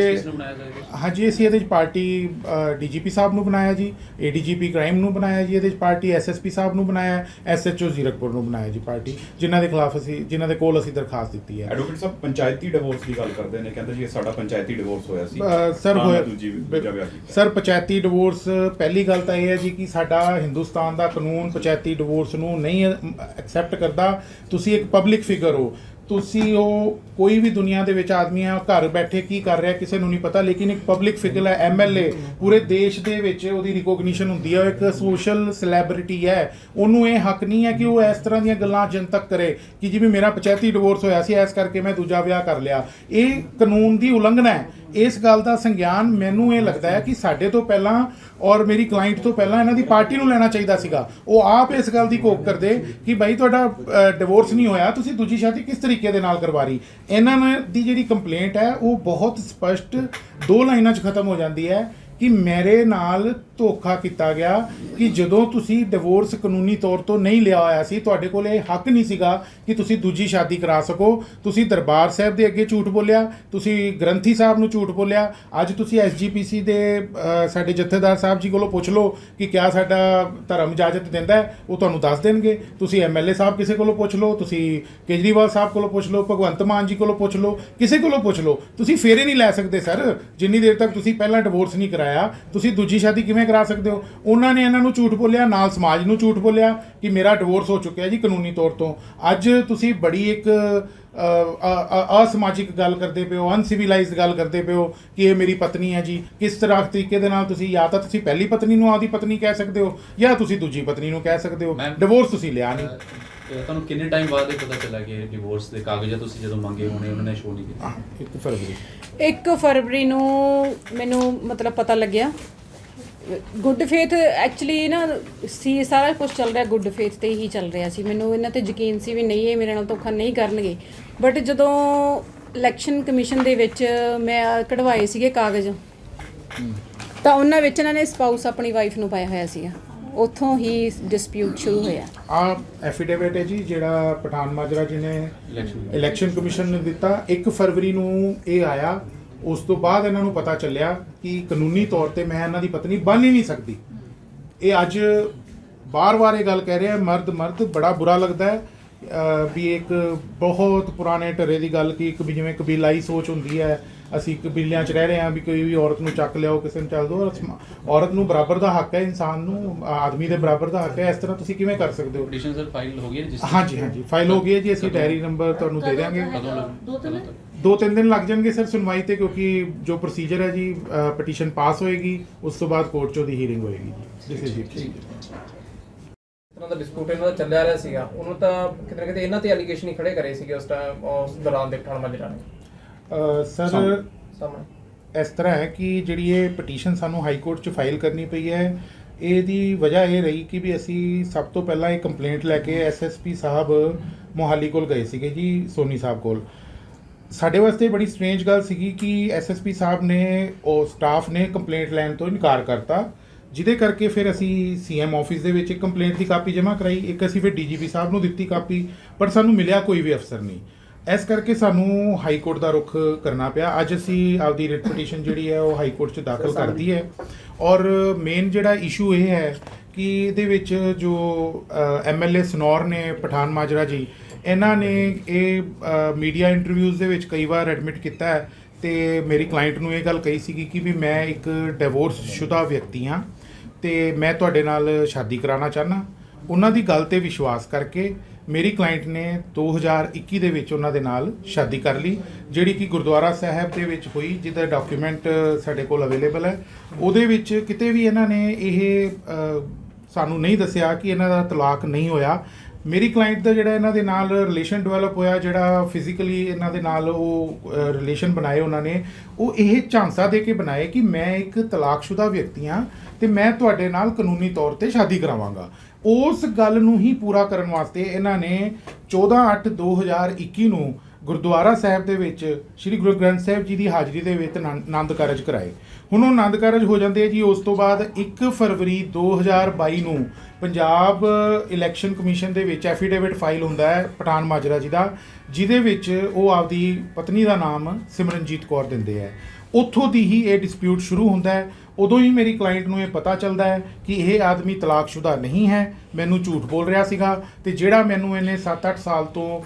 ਹਾਂਜੀ, ਅਸੀਂ ਇਹਦੇ 'ਚ ਪਾਰਟੀ ਡੀਜੀਪੀ ਸਾਹਿਬ ਨੂੰ ਬਣਾਇਆ ਜੀ, ADGP ਕ੍ਰਾਈਮ ਨੂੰ ਬਣਾਇਆ ਜੀ, ਇਹਦੇ 'ਚ ਪਾਰਟੀ SSP ਸਾਹਿਬ ਨੂੰ ਬਣਾਇਆ ਬਣਾਇਆ, SHO ਜ਼ੀਰਕਪੁਰ ਨੂੰ ਬਣਾਇਆ ਜੀ ਪਾਰਟੀ, ਜਿਨ੍ਹਾਂ ਦੇ ਕੋਲ ਅਸੀਂ ਦਰਖਾਸਤ ਦਿੱਤੀ ਹੈ। ਐਡਵੋਕੇਟ ਸਾਹਿਬ ਪੰਚਾਇਤੀ ਡਿਵੋਰਸ ਦੀ ਗੱਲ ਕਰਦੇ ਨੇ, ਕਹਿੰਦੇ ਜੀ ਇਹ ਸਾਡਾ ਪੰਚਾਇਤੀ ਡਿਵੋਰਸ ਹੋਇਆ ਸੀ ਸਰ ਤਾਂ ਹੋਇਆ ਦੂਜਾ ਵਿਆਹ ਕੀਤਾ। ਸਰ ਪੰਚਾਇਤੀ ਡਿਵੋਰਸ, ਪਹਿਲੀ ਗੱਲ ਤਾਂ ਇਹ ਹੈ ਜੀ ਕਿ ਸਾਡਾ ਹਿੰਦੁਸਤਾਨ ਦਾ ਕਾਨੂੰਨ ਪੰਚਾਇਤੀ ਡਿਵੋਰਸ ਨੂੰ ਨਹੀਂ ਐਕਸੈਪਟ ਕਰਦਾ। ਤੁਸੀਂ ਇੱਕ ਪਬਲਿਕ ਫਿਗਰ ਹੋ, ਤੁਸੀਂ ਉਹ ਕੋਈ ਵੀ ਦੁਨੀਆ ਦੇ ਵਿੱਚ ਆਦਮੀ ਹੈ, ਘਰ ਬੈਠੇ ਕੀ ਕਰ ਰਿਹਾ ਕਿਸੇ ਨੂੰ ਨਹੀਂ ਪਤਾ, ਲੇਕਿਨ ਇੱਕ ਪਬਲਿਕ ਫਿਗਰ ਹੈ, MLA, ਪੂਰੇ ਦੇਸ਼ ਦੇ ਵਿੱਚ ਉਹਦੀ ਰਿਕੋਗਨੀਸ਼ਨ ਹੁੰਦੀ ਹੈ, ਉਹ ਇੱਕ ਸੋਸ਼ਲ ਸੈਲੈਬ੍ਰਿਟੀ ਹੈ। ਉਹਨੂੰ ਇਹ ਹੱਕ ਨਹੀਂ ਹੈ ਕਿ ਉਹ ਇਸ ਤਰ੍ਹਾਂ ਦੀਆਂ ਗੱਲਾਂ ਜਨਤਕ ਕਰੇ ਕਿ ਜਿਵੇਂ ਮੇਰਾ ਪੰਚਾਇਤੀ ਡਿਵੋਰਸ ਹੋਇਆ ਸੀ ਇਸ ਕਰਕੇ ਮੈਂ ਦੂਜਾ ਵਿਆਹ ਕਰ ਲਿਆ। ਇਹ ਕਾਨੂੰਨ ਦੀ ਉਲੰਘਣਾ ਹੈ। ਇਸ ਗੱਲ ਦਾ ਸੰਗਿਆਨ ਮੈਨੂੰ ਇਹ ਲੱਗਦਾ ਹੈ ਕਿ ਸਾਡੇ ਤੋਂ ਪਹਿਲਾਂ ਔਰ ਮੇਰੀ ਕਲਾਇੰਟ ਤੋਂ ਪਹਿਲਾਂ ਇਹਨਾਂ ਦੀ ਪਾਰਟੀ ਨੂੰ ਲੈਣਾ ਚਾਹੀਦਾ ਸੀਗਾ। ਉਹ ਆਪ ਇਸ ਗੱਲ ਦੀ ਘੋਖ ਕਰਦੇ ਕਿ ਭਾਈ ਤੁਹਾਡਾ ਡਿਵੋਰਸ ਨਹੀਂ ਹੋਇਆ, ਤੁਸੀਂ ਦੂਜੀ ਸ਼ਾਦੀ ਕਿਸ ਤਰੀਕੇ ਦੇ ਨਾਲ ਕਰਵਾ ਰਹੀ। ਇਹਨਾਂ ਦੀ ਜਿਹੜੀ ਕੰਪਲੇਂਟ ਹੈ ਉਹ ਬਹੁਤ ਸਪਸ਼ਟ 2 ਲਾਈਨਾਂ 'ਚ ਖਤਮ ਹੋ ਜਾਂਦੀ ਹੈ ਕਿ ਮੇਰੇ ਨਾਲ ਧੋਖਾ ਕੀਤਾ ਗਿਆ ਕਿ ਜਦੋਂ ਤੁਸੀਂ ਡਿਵੋਰਸ ਕਾਨੂੰਨੀ ਤੌਰ ਤੋਂ ਨਹੀਂ ਲਿਆ ਹੋਇਆ ਸੀ, ਤੁਹਾਡੇ ਕੋਲ ਇਹ ਹੱਕ ਨਹੀਂ ਸੀਗਾ ਕਿ ਤੁਸੀਂ ਦੂਜੀ ਸ਼ਾਦੀ ਕਰਾ ਸਕੋ। ਤੁਸੀਂ ਦਰਬਾਰ ਸਾਹਿਬ ਦੇ ਅੱਗੇ ਝੂਠ ਬੋਲਿਆ, ਤੁਸੀਂ ਗ੍ਰੰਥੀ ਸਾਹਿਬ ਨੂੰ ਝੂਠ ਬੋਲਿਆ। ਅੱਜ ਤੁਸੀਂ SGPC ਦੇ ਸਾਡੇ ਜਥੇਦਾਰ ਸਾਹਿਬ ਜੀ ਕੋਲੋਂ ਪੁੱਛ ਲਓ ਕਿ ਕਿਆ ਸਾਡਾ ਧਰਮ ਇਜਾਜ਼ਤ ਦਿੰਦਾ ਹੈ, ਉਹ ਤੁਹਾਨੂੰ ਦੱਸ ਦੇਣਗੇ। ਤੁਸੀਂ MLA ਸਾਹਿਬ ਕਿਸੇ ਕੋਲੋਂ ਪੁੱਛ ਲਓ, ਤੁਸੀਂ ਕੇਜਰੀਵਾਲ ਸਾਹਿਬ ਕੋਲੋਂ ਪੁੱਛ ਲਓ, ਭਗਵੰਤ ਮਾਨ ਜੀ ਕੋਲੋਂ ਪੁੱਛ ਲਓ, ਕਿਸੇ ਕੋਲੋਂ ਪੁੱਛ ਲਓ। ਤੁਸੀਂ ਫੇਰੇ ਨਹੀਂ ਲੈ ਸਕਦੇ ਸਰ, ਜਿੰਨੀ ਦੇਰ ਤੱਕ ਤੁਸੀਂ ਪਹਿਲਾਂ ਡਿਵੋਰਸ ਨਹੀਂ ਕਰਾਇਆ। ਤੁਸੀਂ ਦੂਜੀ ਸ਼ਾਦੀ ਕਿਵੇਂ ਕਰਾ ਸਕਦੇ ਹੋ? ਉਹਨਾਂ ਨੇ ਇਹਨਾਂ ਨੂੰ ਝੂਠ ਬੋਲਿਆ, ਨਾਲ ਸਮਾਜ ਨੂੰ ਝੂਠ ਬੋਲਿਆ ਕਿ ਮੇਰਾ ਡਿਵੋਰਸ ਹੋ ਚੁੱਕਿਆ ਜੀ ਕਾਨੂੰਨੀ ਤੌਰ ਤੋਂ। ਅੱਜ ਤੁਸੀਂ ਬੜੀ ਇੱਕ ਅਸਮਾਜਿਕ ਗੱਲ ਕਰਦੇ ਪਏ ਹੋ, ਅਨਸਿਵਿਲਾਈਜ਼ਡ ਗੱਲ ਕਰਦੇ ਪਏ ਹੋ ਕਿ ਇਹ ਮੇਰੀ ਪਤਨੀ ਹੈ ਜੀ। ਕਿਸ ਤਰ੍ਹਾਂ ਤਰੀਕੇ ਦੇ ਨਾਲ ਤੁਸੀਂ ਜਾਂ ਤਾਂ ਤੁਸੀਂ ਪਹਿਲੀ ਪਤਨੀ ਨੂੰ ਆਪਦੀ ਪਤਨੀ ਕਹਿ ਸਕਦੇ ਹੋ ਜਾਂ ਤੁਸੀਂ ਦੂਜੀ ਪਤਨੀ ਨੂੰ ਕਹਿ ਸਕਦੇ ਹੋ। ਡਿਵੋਰਸ ਤੁਸੀਂ ਲਿਆ ਨਹੀਂ। ਤੁਹਾਨੂੰ ਕਿੰਨੇ ਟਾਈਮ ਬਾਅਦ ਇਹ ਪਤਾ ਚੱਲਾ ਕਿ ਡਿਵੋਰਸ ਦੇ ਕਾਗਜ਼ ਤੁਸੀਂ ਜਦੋਂ ਮੰਗੇ ਹੋਣੇ ਉਹਨਾਂ ਨੇ ਸ਼ੋਅ ਨਹੀਂ ਕੀਤੇ? 1 ਫਰਵਰੀ 1 ਫਰਵਰੀ ਨੂੰ ਮੈਨੂੰ ਮਤਲਬ ਪਤਾ ਲੱਗਿਆ। ਗੁੱਡ ਫੇਥ ਐਕਚੁਅਲੀ ਨਾ ਸੀ, ਸਾਰਾ ਕੁਝ ਚੱਲ ਰਿਹਾ ਗੁੱਡ ਫੇਥ ਤੇ ਹੀ ਚੱਲ ਰਿਹਾ ਸੀ। ਮੈਨੂੰ ਇਹਨਾਂ ਤੇ ਯਕੀਨ ਸੀ ਵੀ ਨਹੀਂ ਇਹ ਮੇਰੇ ਨਾਲ ਧੋਖਾ ਨਹੀਂ ਕਰਨਗੇ। ਬਟ ਜਦੋਂ ਇਲੈਕਸ਼ਨ ਕਮਿਸ਼ਨ ਦੇ ਵਿੱਚ ਮੈਂ ਕਢਵਾਏ ਸੀਗੇ ਕਾਗਜ਼, ਤਾਂ ਉਹਨਾਂ ਵਿੱਚ ਇਹਨਾਂ ਨੇ ਸਪਾਊਸ ਆਪਣੀ ਵਾਈਫ ਨੂੰ ਪਾਇਆ ਹੋਇਆ ਸੀਗਾ। ਉੱਥੋਂ ਹੀ ਡਿਸਪਿਊਟ ਸ਼ੁਰੂ ਹੋਇਆ। ਆ ਐਫੀਡੇਵਿਟ ਹੈ ਜੀ ਜਿਹੜਾ ਪਠਾਨ ਮਾਜਰਾ ਜੀ ਨੇ ਇਲੈਕਸ਼ਨ ਕਮਿਸ਼ਨ ਨੂੰ ਦਿੱਤਾ। 1 ਫਰਵਰੀ ਨੂੰ ਇਹ ਆਇਆ। ਉਸ ਤੋਂ ਬਾਅਦ ਇਹਨਾਂ ਨੂੰ ਪਤਾ ਚੱਲਿਆ ਕਿ ਕਾਨੂੰਨੀ ਤੌਰ ਤੇ ਮੈਂ ਇਹਨਾਂ ਦੀ ਪਤਨੀ ਬਣ ਹੀ ਨਹੀਂ ਸਕਦੀ। ਇਹ ਅੱਜ ਬਾਰ-ਬਾਰ ਇਹ ਗੱਲ ਕਹਿ ਰਿਹਾ ਮਰਦ ਬੜਾ ਬੁਰਾ ਲੱਗਦਾ ਹੈ ਵੀ ਇੱਕ ਬਹੁਤ ਪੁਰਾਣੇ ਢਰੇ ਦੀ ਗੱਲ ਕਿ ਇੱਕ ਵੀ ਜਿਵੇਂ ਕਬੀਲਾਈ ਸੋਚ ਹੁੰਦੀ ਹੈ, ਅਸੀਂ ਕਬੀਲਿਆਂ 'ਚ ਰਹਿ ਰਹੇ ਹਾਂ ਵੀ ਕੋਈ ਵੀ ਔਰਤ ਨੂੰ ਚੱਕ ਲਿਆਓ, ਕਿਸੇ ਨੂੰ ਚੱਲ ਦਿਓ। ਔਰਤ ਨੂੰ ਬਰਾਬਰ ਦਾ ਹੱਕ ਹੈ, ਇਨਸਾਨ ਨੂੰ ਆਦਮੀ ਦੇ ਬਰਾਬਰ ਦਾ ਹੱਕ ਹੈ। ਇਸ ਤਰ੍ਹਾਂ ਤੁਸੀਂ ਕਿਵੇਂ ਕਰ ਸਕਦੇ ਹੋ? ਪਟੀਸ਼ਨ ਸਰ ਫਾਈਲ ਹੋ ਗਈ ਹੈ ਜਿਸ? ਹਾਂਜੀ ਫਾਈਲ ਹੋ ਗਈ ਹੈ ਜੀ। ਅਸੀਂ ਡਾਇਰੀ ਨੰਬਰ ਤੁਹਾਨੂੰ ਦੇ ਦਿਆਂਗੇ। 2-3 ਦਿਨ ਲੱਗ ਜਾਣਗੇ ਸਰ ਸੁਣਵਾਈ ਤੇ, ਕਿਉਂਕਿ ਜੋ ਪ੍ਰੋਸੀਜਰ ਹੈ ਜੀ ਪਟੀਸ਼ਨ ਪਾਸ ਹੋਏਗੀ, ਉਸ ਤੋਂ ਬਾਅਦ ਕੋਰਟ 'ਚ ਉਹਦੀ ਹੀਅਰਿੰਗ ਹੋਏਗੀ ਜੀ। This is it. ਇਹਨਾਂ ਦਾ ਡਿਸਪਿਊਟ ਇਹਨਾਂ ਦਾ ਚੱਲਿਆ ਰਿਹਾ ਸੀਗਾ, ਉਹਨੂੰ ਤਾਂ ਕਿਤੇ ਨਾ ਕਿਤੇ ਇਹਨਾਂ ਤੇ ਐਲੀਗੇਸ਼ਨ ਹੀ ਖੜੇ ਕਰੇ ਸੀਗੇ ਉਸ ਟਾਈਮ, ਉਸ ਦੌਰਾਨ ਦੇ ਪਠਾਨ ਮਾਜਰਾ ਨੇ। ਸਰ ਸਾਹਮਣੇ ਇਸ ਤਰ੍ਹਾਂ ਹੈ ਕਿ ਜਿਹੜੀ ਇਹ ਪਟੀਸ਼ਨ ਸਾਨੂੰ ਹਾਈ ਕੋਰਟ 'ਚ ਫਾਈਲ ਕਰਨੀ ਪਈ ਹੈ, ਇਹਦੀ ਵਜ੍ਹਾ ਇਹ ਰਹੀ ਕਿ ਵੀ ਅਸੀਂ ਸਭ ਤੋਂ ਪਹਿਲਾਂ ਇਹ ਕੰਪਲੇਂਟ ਲੈ ਕੇ SSP ਸਾਹਿਬ ਮੋਹਾਲੀ ਕੋਲ ਗਏ ਸੀਗੇ ਜੀ, ਸੋਨੀ ਸਾਹਿਬ ਕੋਲ। ਸਾਡੇ ਵਾਸਤੇ ਬੜੀ ਸਟ੍ਰੇਂਜ ਗੱਲ ਸੀਗੀ ਕਿ SSP ਸਾਹਿਬ ਨੇ ਉਹ ਸਟਾਫ ਨੇ ਕੰਪਲੇਂਟ ਲੈਣ ਤੋਂ ਇਨਕਾਰ ਕਰਤਾ, ਜਿਹਦੇ ਕਰਕੇ ਫਿਰ ਅਸੀਂ CM ਆਫਿਸ ਦੇ ਵਿੱਚ ਇੱਕ ਕੰਪਲੇਂਟ ਦੀ ਕਾਪੀ ਜਮ੍ਹਾਂ ਕਰਾਈ। ਇੱਕ ਅਸੀਂ ਫਿਰ DGP ਸਾਹਿਬ ਨੂੰ ਦਿੱਤੀ ਕਾਪੀ, ਪਰ ਸਾਨੂੰ ਮਿਲਿਆ ਕੋਈ ਵੀ ਅਫਸਰ ਨਹੀਂ। ਇਸ ਕਰਕੇ ਸਾਨੂੰ ਹਾਈ ਕੋਰਟ ਦਾ ਰੁਖ ਕਰਨਾ ਪਿਆ। ਅੱਜ ਅਸੀਂ ਆਪਦੀ ਰਿਟ ਪਟੀਸ਼ਨ ਜਿਹੜੀ ਹੈ ਉਹ ਹਾਈ ਕੋਰਟ 'ਚ ਦਾਖਲ ਕਰਤੀ ਹੈ। ਔਰ ਮੇਨ ਜਿਹੜਾ ਇਸ਼ੂ ਇਹ ਹੈ ਕਿ ਇਹਦੇ ਵਿੱਚ ਜੋ MLA ਸਨੌਰ ਨੇ ਪਠਾਨ ਮਾਜਰਾ ਜੀ, ਇਹਨਾਂ ਨੇ ਇਹ ਮੀਡੀਆ ਇੰਟਰਵਿਊਜ਼ ਦੇ ਵਿੱਚ ਕਈ ਵਾਰ ਐਡਮਿਟ ਕੀਤਾ ਹੈ ਤੇ ਮੇਰੀ ਕਲਾਇੰਟ ਨੂੰ ਇਹ ਗੱਲ ਕਹੀ ਸੀਗੀ ਕਿ ਵੀ ਮੈਂ ਇੱਕ ਡਿਵੋਰਸ ਸ਼ੁਦਾ ਵਿਅਕਤੀ ਹਾਂ ਤੇ ਮੈਂ ਤੁਹਾਡੇ ਨਾਲ ਸ਼ਾਦੀ ਕਰਾਉਣਾ ਚਾਹੁੰਦਾ। ਉਹਨਾਂ ਦੀ ਗੱਲ ਤੇ ਵਿਸ਼ਵਾਸ ਕਰਕੇ ਮੇਰੀ ਕਲਾਇੰਟ ਨੇ 2021 ਦੇ ਵਿੱਚ ਉਹਨਾਂ ਦੇ ਨਾਲ ਸ਼ਾਦੀ ਕਰ ਲਈ, ਜਿਹੜੀ ਕਿ ਗੁਰਦੁਆਰਾ ਸਾਹਿਬ ਦੇ ਵਿੱਚ ਹੋਈ, ਜਿਹਦਾ ਡਾਕੂਮੈਂਟ ਸਾਡੇ ਕੋਲ ਅਵੇਲੇਬਲ ਹੈ। ਉਹਦੇ ਵਿੱਚ ਕਿਤੇ ਵੀ ਇਹਨਾਂ ਨੇ ਇਹ ਸਾਨੂੰ ਨਹੀਂ ਦੱਸਿਆ ਕਿ ਇਹਨਾਂ ਦਾ ਤਲਾਕ ਨਹੀਂ ਹੋਇਆ। ਮੇਰੀ ਕਲਾਇੰਟ ਦਾ ਜਿਹੜਾ ਇਹਨਾਂ ਦੇ ਨਾਲ ਰਿਲੇਸ਼ਨ ਡਿਵੈਲਪ ਹੋਇਆ, ਜਿਹੜਾ ਫਿਜ਼ੀਕਲੀ ਇਹਨਾਂ ਦੇ ਨਾਲ ਉਹ ਰਿਲੇਸ਼ਨ ਬਣਾਏ ਉਹਨਾਂ ਨੇ, ਉਹ ਇਹ ਝਾਂਸਾ ਦੇ ਕੇ ਬਣਾਏ ਕਿ ਮੈਂ ਇੱਕ ਤਲਾਕਸ਼ੁਦਾ ਵਿਅਕਤੀ ਹਾਂ ਤੇ ਮੈਂ ਤੁਹਾਡੇ ਨਾਲ ਕਾਨੂੰਨੀ ਤੌਰ ਤੇ ਸ਼ਾਦੀ ਕਰਾਵਾਂਗਾ। ਉਸ ਗੱਲ ਨੂੰ ਹੀ ਪੂਰਾ ਕਰਨ ਵਾਸਤੇ ਇਹਨਾਂ ਨੇ 14/8/2021 ਨੂੰ ਗੁਰਦੁਆਰਾ ਸਾਹਿਬ ਦੇ ਵਿੱਚ ਸ੍ਰੀ ਗੁਰੂ ਗ੍ਰੰਥ ਸਾਹਿਬ ਜੀ ਦੀ ਹਾਜ਼ਰੀ ਦੇ ਵਿੱਚ ਆਨੰਦ ਕਾਰਜ ਕਰਾਏ। ਹੁਣ ਉਹ ਆਨੰਦ ਕਾਰਜ ਹੋ ਜਾਂਦੇ ਜੀ। ਉਸ ਤੋਂ ਬਾਅਦ 1 ਫਰਵਰੀ 2022 ਨੂੰ ਪੰਜਾਬ ਇਲੈਕਸ਼ਨ ਕਮਿਸ਼ਨ ਦੇ ਵਿੱਚ ਐਫੀਡੇਵਿਟ ਫਾਈਲ ਹੁੰਦਾ ਹੈ ਪਠਾਨ ਮਾਜਰਾ ਜੀ ਦਾ, ਜਿਹਦੇ ਵਿੱਚ ਉਹ ਆਪਦੀ ਪਤਨੀ ਦਾ ਨਾਮ ਸਿਮਰਨਜੀਤ ਕੌਰ ਦਿੰਦੇ ਹੈ। ਉੱਥੋਂ ਦੀ ਹੀ ਇਹ ਡਿਸਪਿਊਟ ਸ਼ੁਰੂ ਹੁੰਦਾ ਹੈ। ਉਦੋਂ ਹੀ ਮੇਰੀ ਕਲਾਇੰਟ ਨੂੰ ਇਹ ਪਤਾ ਚੱਲਦਾ ਹੈ ਕਿ ਇਹ ਆਦਮੀ ਤਲਾਕਸ਼ੁਦਾ ਨਹੀਂ ਹੈ, ਮੈਨੂੰ ਝੂਠ ਬੋਲ ਰਿਹਾ ਸੀਗਾ, ਤੇ ਜਿਹੜਾ ਮੈਨੂੰ ਇਹਨੇ 7-8 ਸਾਲ ਤੋਂ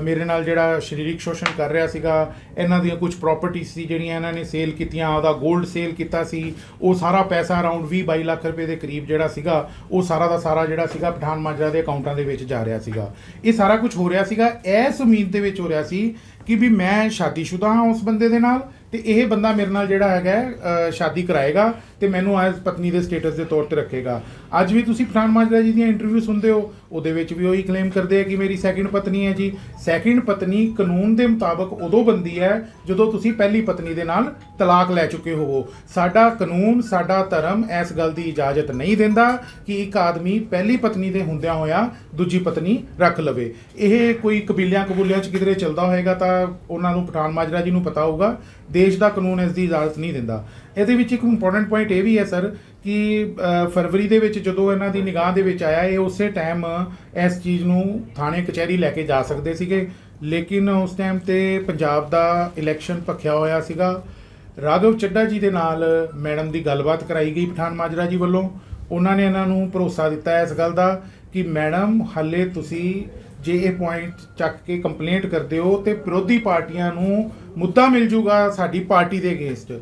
ਮੇਰੇ ਨਾਲ ਜਿਹੜਾ ਸਰੀਰਕ ਸ਼ੋਸ਼ਣ ਕਰ ਰਿਹਾ ਸੀਗਾ, ਇਹਨਾਂ ਦੀਆਂ ਕੁਝ ਪ੍ਰਾਪਰਟੀਆਂ ਸੀ ਜਿਹੜੀਆਂ ਇਹਨਾਂ ਨੇ ਸੇਲ ਕੀਤੀਆਂ, ਉਹਦਾ 골ਡ ਸੇਲ ਕੀਤਾ ਸੀ, ਉਹ ਸਾਰਾ ਪੈਸਾ ਅਰਾਊਂਡ 20-22 ਲੱਖ ਰੁਪਏ ਦੇ ਕਰੀਬ ਜਿਹੜਾ ਸੀਗਾ, ਉਹ ਸਾਰਾ ਦਾ ਸਾਰਾ ਜਿਹੜਾ ਸੀਗਾ ਪਠਾਨ ਮਾਜਰਾ ਦੇ ਅਕਾਊਂਟਾਂ ਦੇ ਵਿੱਚ ਜਾ ਰਿਹਾ ਸੀਗਾ। ਇਹ ਸਾਰਾ ਕੁਝ ਹੋ ਰਿਹਾ ਸੀਗਾ ਇਸ ਉਮੀਦ ਦੇ ਵਿੱਚ ਹੋ ਰਿਹਾ ਸੀ ਕਿ ਵੀ ਮੈਂ ਸ਼ਾਦੀशुदा ਹਾਂ ਉਸ ਬੰਦੇ ਦੇ ਨਾਲ, ਤੇ ਇਹ ਬੰਦਾ ਮੇਰੇ ਨਾਲ ਜਿਹੜਾ ਹੈਗਾ ਸ਼ਾਦੀ ਕਰਾਏਗਾ ਤੇ ਮੈਨੂੰ ਐਜ਼ ਪਤਨੀ ਦੇ ਸਟੇਟਸ ਦੇ ਤੌਰ ਤੇ ਰੱਖੇਗਾ। ਅੱਜ ਵੀ ਤੁਸੀਂ ਪਠਾਨ ਮਾਜਰਾ ਜੀ ਦੀਆਂ ਇੰਟਰਵਿਊ ਸੁਣਦੇ ਹੋ, ਉਹਦੇ ਵਿੱਚ ਵੀ ਉਹੀ ਕਲੇਮ ਕਰਦੇ ਆ ਕਿ ਮੇਰੀ ਸੈਕਿੰਡ ਪਤਨੀ ਹੈ ਜੀ। ਸੈਕਿੰਡ ਪਤਨੀ ਕਾਨੂੰਨ ਦੇ ਮੁਤਾਬਕ ਉਦੋਂ ਬਣਦੀ ਹੈ ਜਦੋਂ ਤੁਸੀਂ ਪਹਿਲੀ ਪਤਨੀ ਦੇ ਨਾਲ ਤਲਾਕ ਲੈ ਚੁੱਕੇ ਹੋਵੋ। ਸਾਡਾ ਕਾਨੂੰਨ, ਸਾਡਾ ਧਰਮ ਇਸ ਗੱਲ ਦੀ ਇਜਾਜ਼ਤ ਨਹੀਂ ਦਿੰਦਾ ਕਿ ਇੱਕ ਆਦਮੀ ਪਹਿਲੀ ਪਤਨੀ ਦੇ ਹੁੰਦਿਆਂ ਹੋਇਆ ਦੂਜੀ ਪਤਨੀ ਰੱਖ ਲਵੇ। ਇਹ ਕੋਈ ਕਬੀਲਿਆਂ ਕਬੂਲਿਆਂ 'ਚ ਕਿਧਰੇ ਚੱਲਦਾ ਹੋਏਗਾ ਤਾਂ ਉਹਨਾਂ ਨੂੰ ਪਠਾਨ ਮਾਜਰਾ ਜੀ ਨੂੰ ਪਤਾ ਹੋਊਗਾ। ਦੇਸ਼ ਦਾ ਕਾਨੂੰਨ ਇਸ ਦੀ ਇਜਾਜ਼ਤ ਨਹੀਂ ਦਿੰਦਾ। ਇਹਦੇ ਵਿੱਚ ਇੱਕ ਇੰਪੋਰਟੈਂਟ ਪੁਆਇੰਟ ਇਹ ਵੀ ਹੈ ਸਰ ਕਿ ਫਰਵਰੀ ਦੇ ਵਿੱਚ ਜਦੋਂ ਇਹਨਾਂ ਦੀ ਨਿਗਾਹ ਦੇ ਵਿੱਚ ਆਇਆ, ਇਹ ਉਸੇ ਟਾਈਮ ਇਸ ਚੀਜ਼ ਨੂੰ ਥਾਣੇ ਕਚਹਿਰੀ ਲੈ ਕੇ ਜਾ ਸਕਦੇ ਸੀਗੇ, ਲੇਕਿਨ ਉਸ ਟਾਈਮ ਤੇ ਪੰਜਾਬ ਦਾ ਇਲੈਕਸ਼ਨ ਭਖਿਆ ਹੋਇਆ ਸੀਗਾ। ਰਾਘਵ ਚੱਡਾ ਜੀ ਦੇ ਨਾਲ ਮੈਡਮ ਦੀ ਗੱਲਬਾਤ ਕਰਾਈ ਗਈ ਪਠਾਨ ਮਾਜਰਾ ਜੀ ਵੱਲੋਂ। ਉਹਨਾਂ ਨੇ ਇਹਨਾਂ ਨੂੰ ਭਰੋਸਾ ਦਿੱਤਾ ਇਸ ਗੱਲ ਦਾ ਕਿ ਮੈਡਮ ਹਾਲੇ ਤੁਸੀਂ ਜੇ ਇਹ ਪੁਆਇੰਟ ਚੱਕ ਕੇ ਕੰਪਲੇਂਟ ਕਰਦੇ ਹੋ ਤੇ ਵਿਰੋਧੀ ਪਾਰਟੀਆਂ ਨੂੰ ਮੁੱਦਾ ਮਿਲ ਜੂਗਾ ਸਾਡੀ ਪਾਰਟੀ ਦੇ ਅਗੇਂਸਟ।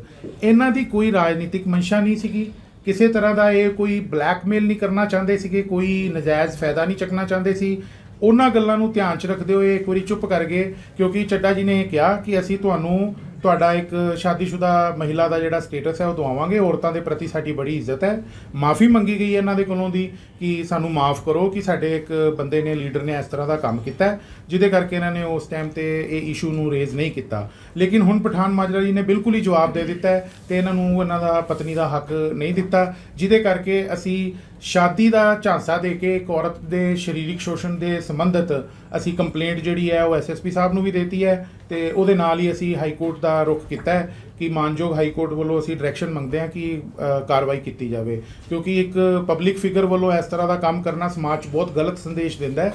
ਇਹਨਾਂ ਦੀ ਕੋਈ ਰਾਜਨੀਤਿਕ ਮਨਸ਼ਾ ਨਹੀਂ ਸੀਗੀ, ਕਿਸੇ ਤਰ੍ਹਾਂ ਦਾ ਇਹ ਕੋਈ ਬਲੈਕਮੇਲ ਨਹੀਂ ਕਰਨਾ ਚਾਹੁੰਦੇ ਸੀਗੇ, ਕੋਈ ਨਜਾਇਜ਼ ਫਾਇਦਾ ਨਹੀਂ ਚੱਕਣਾ ਚਾਹੁੰਦੇ ਸੀ। ਉਹਨਾਂ ਗੱਲਾਂ ਨੂੰ ਧਿਆਨ 'ਚ ਰੱਖਦੇ ਹੋਏ ਇੱਕ ਵਾਰੀ ਚੁੱਪ ਕਰ ਗਏ, ਕਿਉਂਕਿ ਚੱਡਾ ਜੀ ਨੇ ਇਹ ਕਿਹਾ ਕਿ ਅਸੀਂ ਤੁਹਾਨੂੰ ਤੁਹਾਡਾ ਇੱਕ ਸ਼ਾਦੀशुदा ਮਹਿਲਾ ਦਾ ਜਿਹੜਾ ਸਟੇਟਸ ਹੈ ਉਹ ਦਵਾਵਾਂਗੇ। ਔਰਤਾਂ ਦੇ ਪ੍ਰਤੀ ਸਾਡੀ ਬੜੀ ਇੱਜ਼ਤ ਹੈ। ਮਾਫੀ ਮੰਗੀ ਗਈ ਇਹਨਾਂ ਦੇ ਕੋਲੋਂ ਦੀ ਕਿ ਸਾਨੂੰ ਮਾਫ ਕਰੋ ਕਿ ਸਾਡੇ ਇੱਕ ਬੰਦੇ ਨੇ, ਲੀਡਰ ਨੇ ਇਸ ਤਰ੍ਹਾਂ ਦਾ ਕੰਮ ਕੀਤਾ, ਜਿਹਦੇ ਕਰਕੇ ਇਹਨਾਂ ਨੇ ਉਸ ਟਾਈਮ ਤੇ ਇਹ ਇਸ਼ੂ ਨੂੰ ਰੇਜ਼ ਨਹੀਂ ਕੀਤਾ। ਲੇਕਿਨ ਹੁਣ ਪਠਾਨ ਮਾਜਰਾ ਜੀ ਨੇ ਬਿਲਕੁਲ ਹੀ ਜਵਾਬ ਦੇ ਦਿੱਤਾ ਤੇ ਇਹਨਾਂ ਨੂੰ ਇਹਨਾਂ ਦਾ ਪਤਨੀ ਦਾ ਹੱਕ ਨਹੀਂ ਦਿੱਤਾ, ਜਿਹਦੇ ਕਰਕੇ ਅਸੀਂ ਸ਼ਾਦੀ ਦਾ ਝਾਂਸਾ ਦੇ ਕੇ ਇੱਕ ਔਰਤ ਦੇ ਸਰੀਰਕ ਸ਼ੋਸ਼ਣ ਦੇ ਸੰਬੰਧਿਤ ਅਸੀਂ ਕੰਪਲੇਂਟ ਜਿਹੜੀ ਹੈ ਉਹ ਐਸਐਸਪੀ ਸਾਹਿਬ ਨੂੰ ਵੀ ਦੇਤੀ ਹੈ, ਤੇ ਉਹਦੇ ਨਾਲ ਹੀ ਅਸੀਂ ਹਾਈ ਕੋਰਟ ਦਾ ਰੁਖ ਕੀਤਾ ਹੈ ਕਿ ਮਾਨਯੋਗ ਹਾਈ ਕੋਰਟ ਵੱਲੋਂ ਅਸੀਂ ਡਾਇਰੈਕਸ਼ਨ ਮੰਗਦੇ ਹਾਂ ਕਿ ਕਾਰਵਾਈ ਕੀਤੀ ਜਾਵੇ, ਕਿਉਂਕਿ ਇੱਕ ਪਬਲਿਕ ਫਿਗਰ ਵੱਲੋਂ ਇਸ ਤਰ੍ਹਾਂ ਦਾ ਕੰਮ ਕਰਨਾ ਸਮਾਜ 'ਚ ਬਹੁਤ ਗਲਤ ਸੰਦੇਸ਼ ਦਿੰਦਾ ਹੈ।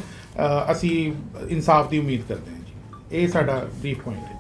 ਅਸੀਂ ਇਨਸਾਫ ਦੀ ਉਮੀਦ ਕਰਦੇ ਹਾਂ ਜੀ। ਇਹ ਸਾਡਾ ਬਰੀਫ ਪੁਆਇੰਟ ਹੈ।